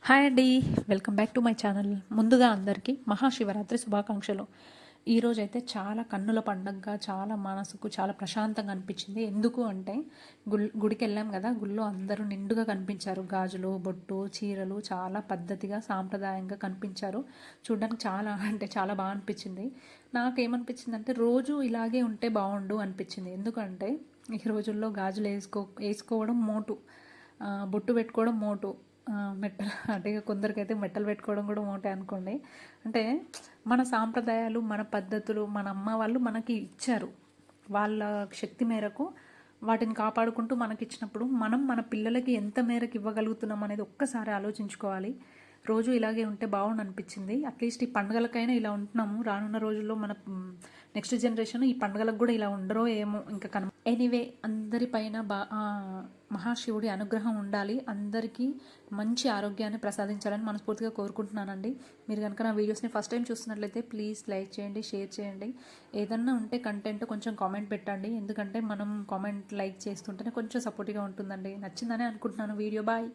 Hi అండి. Welcome back to my channel. ముందుగా అందరికీ మహాశివరాత్రి శుభాకాంక్షలు. ఈరోజైతే చాలా కన్నుల పండగగా, చాలా మనసుకు చాలా ప్రశాంతంగా అనిపించింది. ఎందుకు అంటే గుడికి వెళ్ళాం కదా, గుడిలో అందరూ నిండుగా కనిపించారు. గాజులు, బొట్టు, చీరలు చాలా పద్ధతిగా సాంప్రదాయంగా కనిపించారు. చూడడానికి చాలా అంటే చాలా బాగా అనిపించింది. నాకేమనిపించింది అంటే రోజు ఇలాగే ఉంటే బాగుండు అనిపించింది. ఎందుకంటే ఈ రోజుల్లో గాజులు వేసుకోవడం మోటు, బొట్టు పెట్టుకోవడం మోటు, మెట్టలు అంటే కొందరికైతే మెట్టలు పెట్టుకోవడం కూడా మోటే అనుకోండి. అంటే మన సాంప్రదాయాలు, మన పద్ధతులు మన అమ్మ వాళ్ళు మనకి ఇచ్చారు. వాళ్ళ శక్తి మేరకు వాటిని కాపాడుకుంటూ మనకి ఇచ్చినప్పుడు మనం మన పిల్లలకి ఎంత మేరకు ఇవ్వగలుగుతున్నాం అనేది ఒక్కసారి ఆలోచించుకోవాలి. రోజు ఇలాగే ఉంటే బాగుండు అనిపించింది. అట్లీస్ట్ ఈ పండుగలకైనా ఇలా ఉంటున్నాము. రానున్న రోజుల్లో మన నెక్స్ట్ జనరేషన్ ఈ పండుగలకు కూడా ఇలా ఉండరో ఏమో ఇంకా ఎనీవే, అందరిపైన మహాశివుడి అనుగ్రహం ఉండాలి. అందరికీ మంచి ఆరోగ్యాన్ని ప్రసాదించాలని మనస్ఫూర్తిగా కోరుకుంటున్నానండి. మీరు కనుక నా వీడియోస్ని ఫస్ట్ టైం చూస్తున్నట్లయితే ప్లీజ్ లైక్ చేయండి, షేర్ చేయండి. ఏదన్నా ఉంటే కంటెంట్ కొంచెం కామెంట్ పెట్టండి. ఎందుకంటే మనం కామెంట్ లైక్ చేస్తుంటేనే కొంచెం సపోర్టివ్గా ఉంటుందండి. నచ్చిందనే అనుకుంటున్నాను వీడియో. బాయ్.